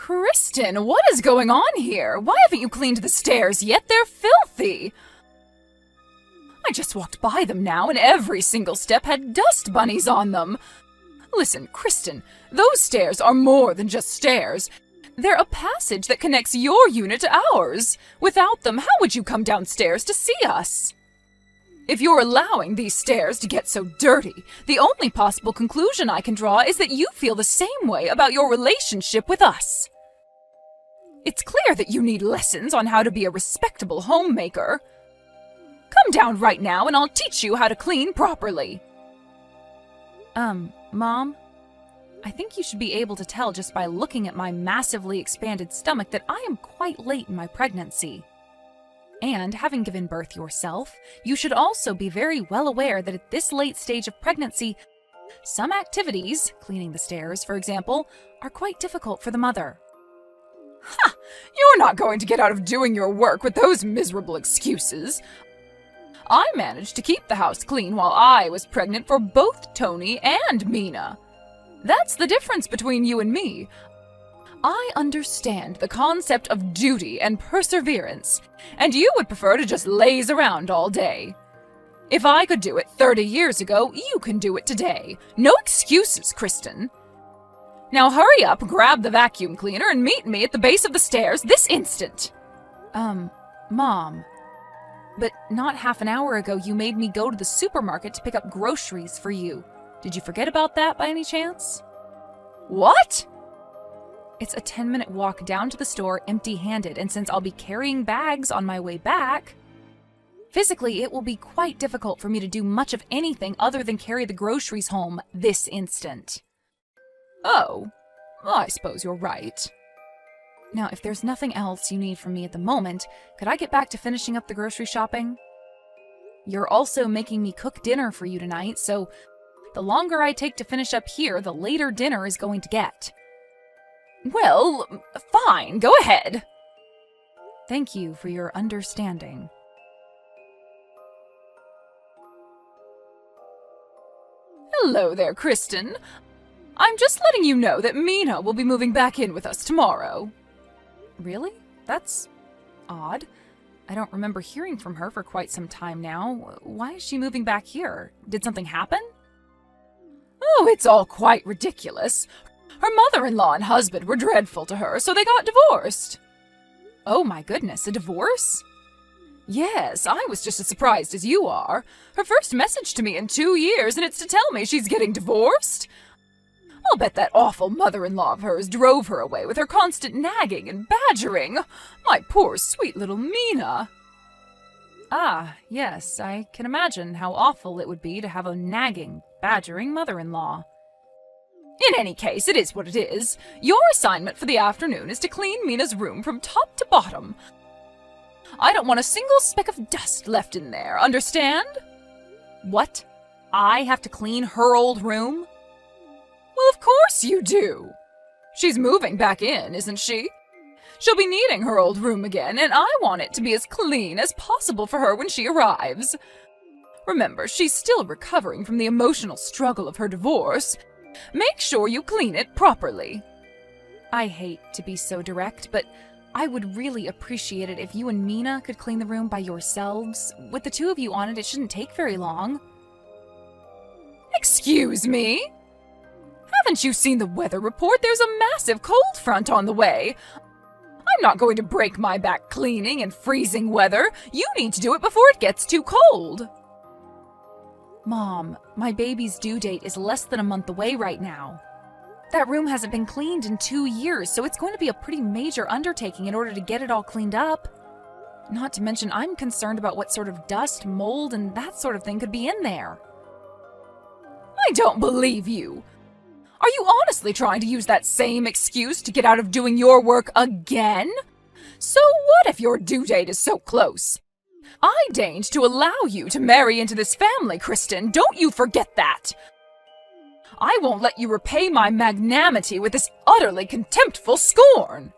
Kristen, what is going on here? Why haven't you cleaned the stairs yet? They're filthy! I just walked by them now, and every single step had dust bunnies on them. Listen, Kristen, those stairs are more than just stairs. They're a passage that connects your unit to ours. Without them, how would you come downstairs to see us? If you're allowing these stairs to get so dirty, the only possible conclusion I can draw is that you feel the same way about your relationship with us. It's clear that you need lessons on how to be a respectable homemaker. Come down right now and I'll teach you how to clean properly. Mom? I think you should be able to tell just by looking at my massively expanded stomach that I am quite late in my pregnancy. And, having given birth yourself, you should also be very well aware that at this late stage of pregnancy, some activities, cleaning the stairs, for example, are quite difficult for the mother. Ha! You're not going to get out of doing your work with those miserable excuses. I managed to keep the house clean while I was pregnant for both Tony and Mina. That's the difference between you and me. I understand the concept of duty and perseverance, and you would prefer to just laze around all day. If I could do it 30 years ago, you can do it today. No excuses, Kristen. Now hurry up, grab the vacuum cleaner, and meet me at the base of the stairs this instant. Mom. But not half an hour ago you made me go to the supermarket to pick up groceries for you. Did you forget about that by any chance? What? It's a 10-minute walk down to the store empty-handed, and since I'll be carrying bags on my way back, physically it will be quite difficult for me to do much of anything other than carry the groceries home this instant. Oh, I suppose you're right. Now, if there's nothing else you need from me at the moment, could I get back to finishing up the grocery shopping? You're also making me cook dinner for you tonight, so the longer I take to finish up here, the later dinner is going to get. Well, fine, go ahead. Thank you for your understanding. Hello there, Kristen. I'm just letting you know that Mina will be moving back in with us tomorrow. Really? That's odd. I don't remember hearing from her for quite some time now. Why is she moving back here? Did something happen? Oh, it's all quite ridiculous. Her mother-in-law and husband were dreadful to her, so they got divorced. Oh my goodness, a divorce? Yes, I was just as surprised as you are. Her first message to me in 2 years, and it's to tell me she's getting divorced? I'll bet that awful mother-in-law of hers drove her away with her constant nagging and badgering. My poor sweet little Mina. Ah, yes, I can imagine how awful it would be to have a nagging, badgering mother-in-law. In any case, it is what it is. Your assignment for the afternoon is to clean Mina's room from top to bottom. I don't want a single speck of dust left in there, understand? What? I have to clean her old room? Well, of course you do. She's moving back in, isn't she? She'll be needing her old room again, and I want it to be as clean as possible for her when she arrives. Remember, she's still recovering from the emotional struggle of her divorce. Make sure you clean it properly. I hate to be so direct, but I would really appreciate it if you and Mina could clean the room by yourselves. With the two of you on it, it shouldn't take very long. Excuse me? Haven't you seen the weather report? There's a massive cold front on the way. I'm not going to break my back cleaning in freezing weather. You need to do it before it gets too cold. Mom, my baby's due date is less than a month away right now. That room hasn't been cleaned in 2 years, so it's going to be a pretty major undertaking in order to get it all cleaned up. Not to mention, I'm concerned about what sort of dust, mold, and that sort of thing could be in there. I don't believe you. Are you honestly trying to use that same excuse to get out of doing your work again? So what if your due date is so close? I deigned to allow you to marry into this family, Kristen. Don't you forget that. I won't let you repay my magnanimity with this utterly contemptful scorn.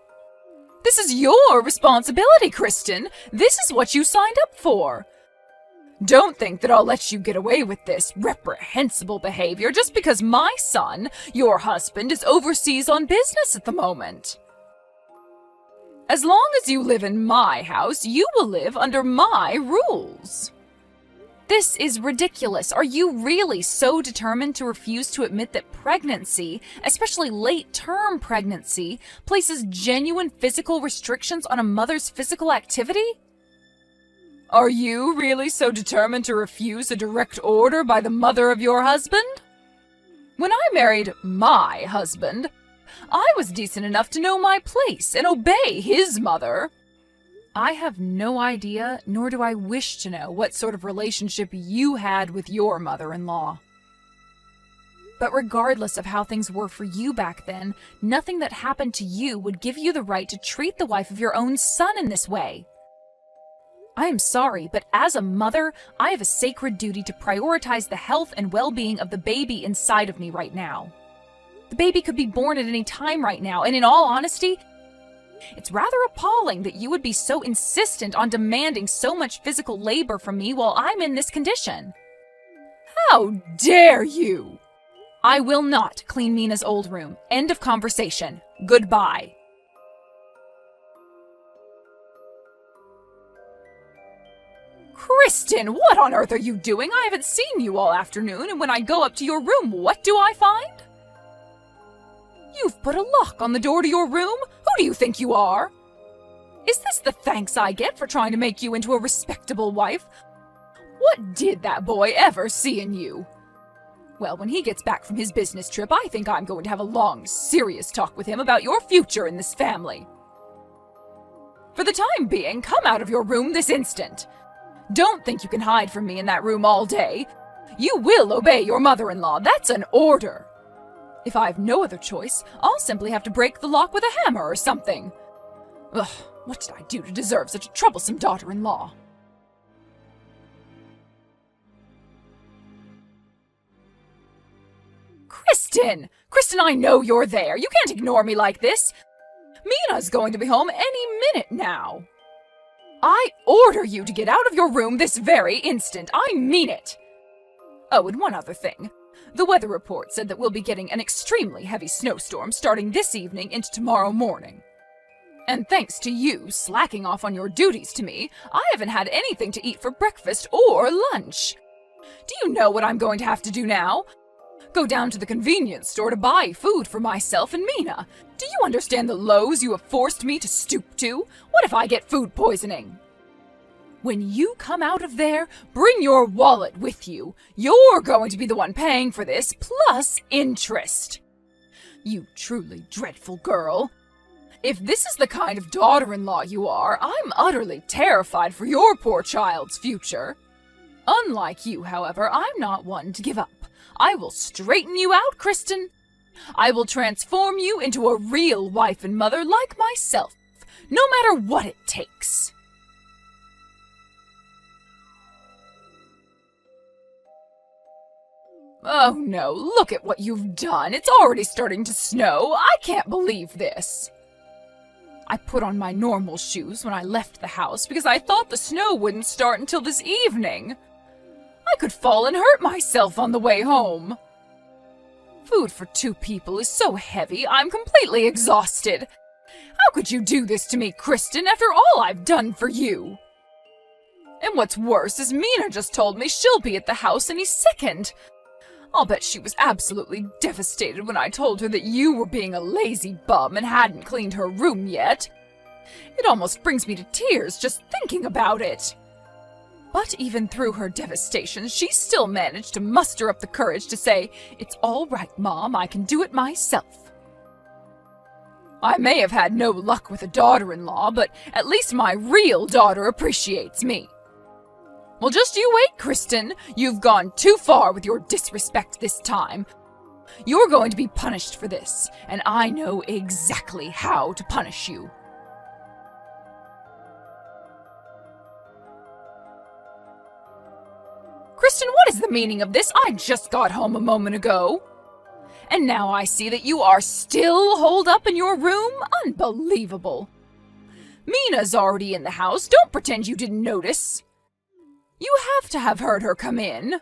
This is your responsibility, Kristen. This is what you signed up for. Don't think that I'll let you get away with this reprehensible behavior just because my son, your husband, is overseas on business at the moment. As long as you live in my house, you will live under my rules. This is ridiculous. Are you really so determined to refuse to admit that pregnancy, especially late-term pregnancy, places genuine physical restrictions on a mother's physical activity? Are you really so determined to refuse a direct order by the mother of your husband? When I married my husband, I was decent enough to know my place and obey his mother. I have no idea, nor do I wish to know, what sort of relationship you had with your mother-in-law. But regardless of how things were for you back then, nothing that happened to you would give you the right to treat the wife of your own son in this way. I am sorry, but as a mother, I have a sacred duty to prioritize the health and well-being of the baby inside of me right now. The baby could be born at any time right now, and in all honesty, it's rather appalling that you would be so insistent on demanding so much physical labor from me while I'm in this condition. How dare you! I will not clean Mina's old room. End of conversation. Goodbye. Kristen, what on earth are you doing? I haven't seen you all afternoon, and when I go up to your room, what do I find? You've put a lock on the door to your room? Who do you think you are? Is this the thanks I get for trying to make you into a respectable wife? What did that boy ever see in you? Well, when he gets back from his business trip, I think I'm going to have a long, serious talk with him about your future in this family. For the time being, come out of your room this instant. Don't think you can hide from me in that room all day. You will obey your mother-in-law. That's an order. If I have no other choice, I'll simply have to break the lock with a hammer or something. Ugh, what did I do to deserve such a troublesome daughter-in-law? Kristen! Kristen, I know you're there. You can't ignore me like this. Mina's going to be home any minute now. I order you to get out of your room this very instant. I mean it. Oh, and one other thing. The weather report said that we'll be getting an extremely heavy snowstorm starting this evening into tomorrow morning. And thanks to you slacking off on your duties to me, I haven't had anything to eat for breakfast or lunch. Do you know what I'm going to have to do now? Go down to the convenience store to buy food for myself and Mina. Do you understand the lows you have forced me to stoop to? What if I get food poisoning? When you come out of there, bring your wallet with you. You're going to be the one paying for this, plus interest. You truly dreadful girl. If this is the kind of daughter-in-law you are, I'm utterly terrified for your poor child's future. Unlike you, however, I'm not one to give up. I will straighten you out, Kristen. I will transform you into a real wife and mother like myself, no matter what it takes. Oh no, look at what you've done. It's already starting to snow. I can't believe this. I put on my normal shoes when I left the house because I thought the snow wouldn't start until this evening. I could fall and hurt myself on the way home. Food for 2 people is so heavy, I'm completely exhausted. How could you do this to me, Kristen, after all I've done for you? And what's worse is Mina just told me she'll be at the house any second. I'll bet she was absolutely devastated when I told her that you were being a lazy bum and hadn't cleaned her room yet. It almost brings me to tears just thinking about it. But even through her devastation, she still managed to muster up the courage to say, "It's all right, Mom, I can do it myself." I may have had no luck with a daughter-in-law, but at least my real daughter appreciates me. Well, just you wait, Kristen. You've gone too far with your disrespect this time. You're going to be punished for this, and I know exactly how to punish you. Kristen, what is the meaning of this? I just got home a moment ago. And now I see that you are still holed up in your room? Unbelievable. Mina's already in the house. Don't pretend you didn't notice. You have to have heard her come in. Have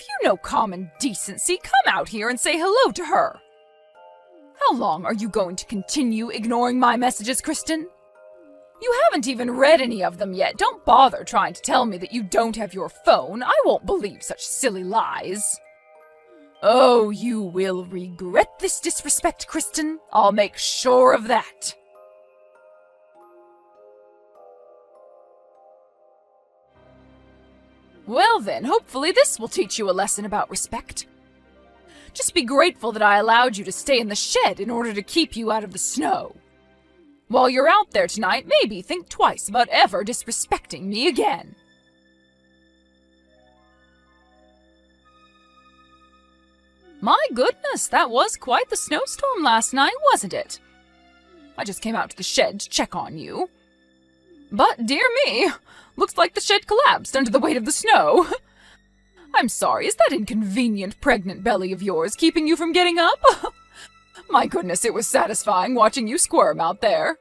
you no common decency? Come out here and say hello to her. How long are you going to continue ignoring my messages, Kristen? You haven't even read any of them yet. Don't bother trying to tell me that you don't have your phone. I won't believe such silly lies. Oh, you will regret this disrespect, Kristen. I'll make sure of that. Well then, hopefully this will teach you a lesson about respect. Just be grateful that I allowed you to stay in the shed in order to keep you out of the snow. While you're out there tonight, maybe think twice about ever disrespecting me again. My goodness, that was quite the snowstorm last night, wasn't it? I just came out to the shed to check on you. But, dear me, looks like the shed collapsed under the weight of the snow. I'm sorry, is that inconvenient pregnant belly of yours keeping you from getting up? My goodness, it was satisfying watching you squirm out there.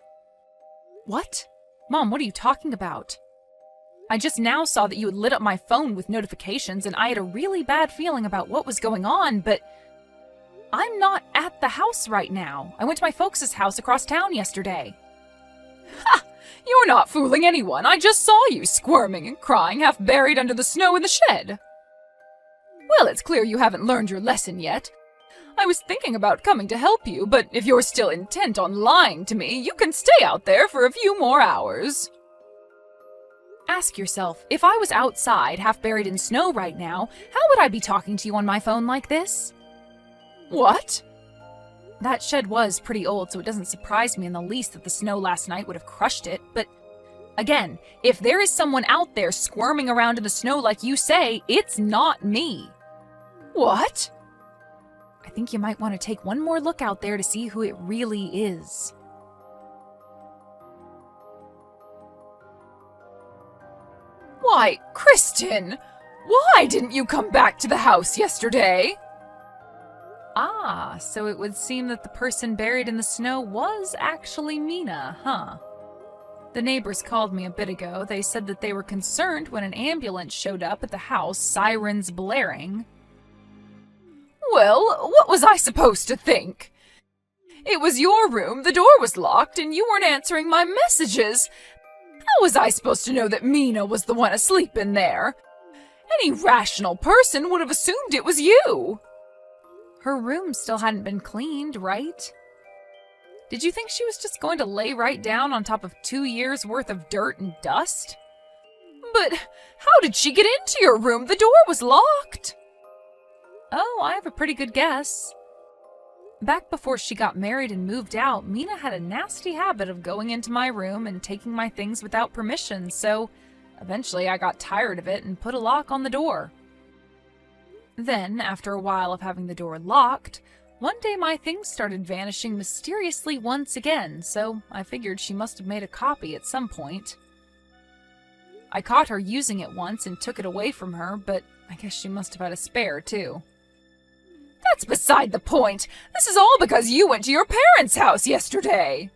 What? Mom, what are you talking about? I just now saw that you had lit up my phone with notifications, and I had a really bad feeling about what was going on, but I'm not at the house right now. I went to my folks' house across town yesterday. Ha! You're not fooling anyone. I just saw you squirming and crying, half buried under the snow in the shed. Well, it's clear you haven't learned your lesson yet. I was thinking about coming to help you, but if you're still intent on lying to me, you can stay out there for a few more hours. Ask yourself, if I was outside, half buried in snow right now, how would I be talking to you on my phone like this? What? That shed was pretty old, so it doesn't surprise me in the least that the snow last night would have crushed it, but again, if there is someone out there squirming around in the snow like you say, it's not me. What? I think you might want to take one more look out there to see who it really is. Why, Kristen! Why didn't you come back to the house yesterday? Ah, so it would seem that the person buried in the snow was actually Mina, huh? The neighbors called me a bit ago. They said that they were concerned when an ambulance showed up at the house, sirens blaring. Well, what was I supposed to think? It was your room, the door was locked, and you weren't answering my messages. How was I supposed to know that Mina was the one asleep in there? Any rational person would have assumed it was you. Her room still hadn't been cleaned, right? Did you think she was just going to lay right down on top of 2 years' worth of dirt and dust? But how did she get into your room? The door was locked. Oh, I have a pretty good guess. Back before she got married and moved out, Mina had a nasty habit of going into my room and taking my things without permission, so eventually I got tired of it and put a lock on the door. Then, after a while of having the door locked, one day my things started vanishing mysteriously once again, so I figured she must have made a copy at some point. I caught her using it once and took it away from her, but I guess she must have had a spare, too. That's beside the point. This is all because you went to your parents' house yesterday.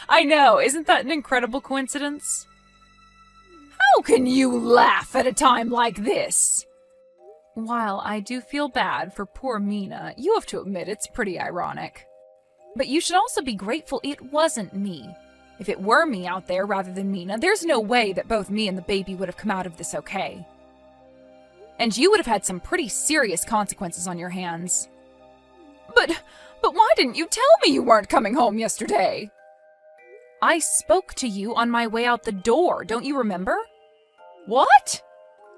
I know, isn't that an incredible coincidence? How can you laugh at a time like this? While I do feel bad for poor Mina, you have to admit it's pretty ironic. But you should also be grateful it wasn't me. If it were me out there rather than Mina, there's no way that both me and the baby would have come out of this okay. And you would have had some pretty serious consequences on your hands. But why didn't you tell me you weren't coming home yesterday? I spoke to you on my way out the door, don't you remember? What?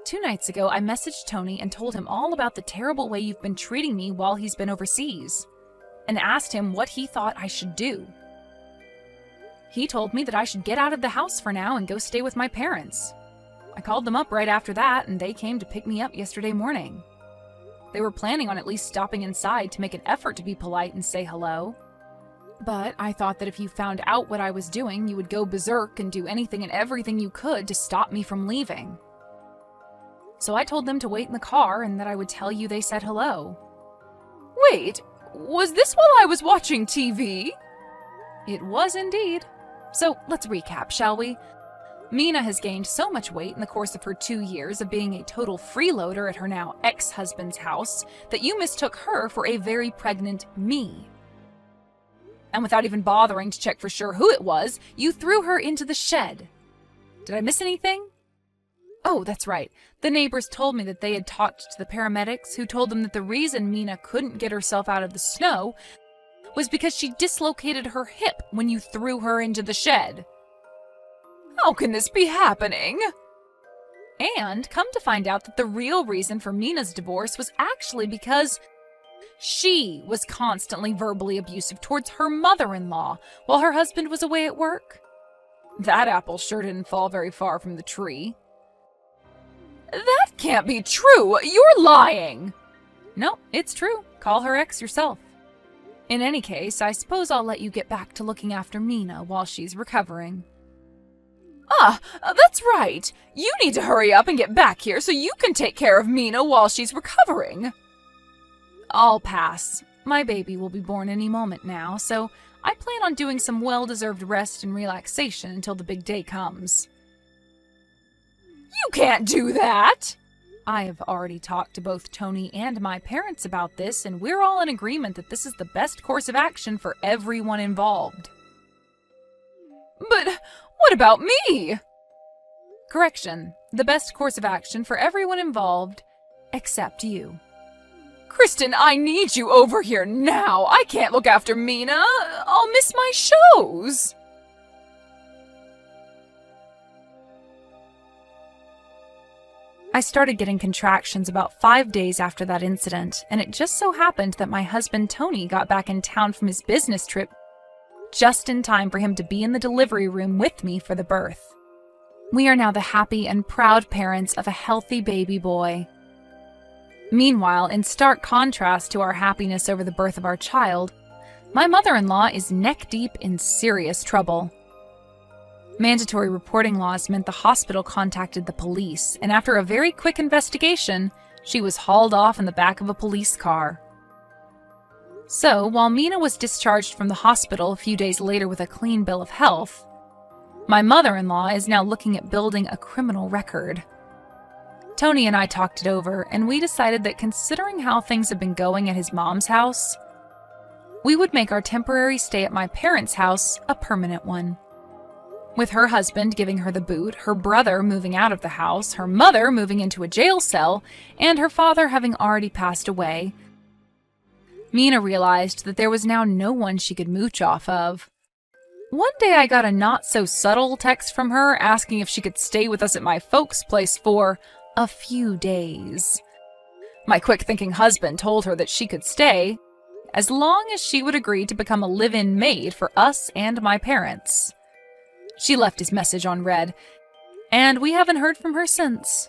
2 nights ago, I messaged Tony and told him all about the terrible way you've been treating me while he's been overseas, and asked him what he thought I should do. He told me that I should get out of the house for now and go stay with my parents. I called them up right after that, and they came to pick me up yesterday morning. They were planning on at least stopping inside to make an effort to be polite and say hello. But I thought that if you found out what I was doing, you would go berserk and do anything and everything you could to stop me from leaving. So I told them to wait in the car and that I would tell you they said hello. Wait, was this while I was watching TV? It was indeed. So let's recap, shall we? Mina has gained so much weight in the course of her 2 years of being a total freeloader at her now ex-husband's house that you mistook her for a very pregnant me. And without even bothering to check for sure who it was, you threw her into the shed. Did I miss anything? Oh, that's right. The neighbors told me that they had talked to the paramedics, who told them that the reason Mina couldn't get herself out of the snow was because she dislocated her hip when you threw her into the shed. How can this be happening? And come to find out that the real reason for Mina's divorce was actually because she was constantly verbally abusive towards her mother-in-law while her husband was away at work. That apple sure didn't fall very far from the tree. That can't be true! You're lying! No, it's true. Call her ex yourself. In any case, I suppose I'll let you get back to looking after Mina while she's recovering. That's right. You need to hurry up and get back here so you can take care of Mina while she's recovering. I'll pass. My baby will be born any moment now, so I plan on doing some well-deserved rest and relaxation until the big day comes. You can't do that! I have already talked to both Tony and my parents about this, and we're all in agreement that this is the best course of action for everyone involved. But what about me? Correction. The best course of action for everyone involved, except you. Kristen, I need you over here now. I can't look after Mina. I'll miss my shows. I started getting contractions about 5 days after that incident, and it just so happened that my husband Tony got back in town from his business trip just in time for him to be in the delivery room with me for the birth. We are now the happy and proud parents of a healthy baby boy. Meanwhile, in stark contrast to our happiness over the birth of our child, my mother-in-law is neck-deep in serious trouble. Mandatory reporting laws meant the hospital contacted the police, and after a very quick investigation, she was hauled off in the back of a police car. So, while Mina was discharged from the hospital a few days later with a clean bill of health, my mother-in-law is now looking at building a criminal record. Tony and I talked it over, and we decided that considering how things have been going at his mom's house, we would make our temporary stay at my parents' house a permanent one. With her husband giving her the boot, her brother moving out of the house, her mother moving into a jail cell, and her father having already passed away, Mina realized that there was now no one she could mooch off of. One day I got a not-so-subtle text from her asking if she could stay with us at my folks' place for a few days. My quick-thinking husband told her that she could stay, as long as she would agree to become a live-in maid for us and my parents. She left his message unread, and we haven't heard from her since.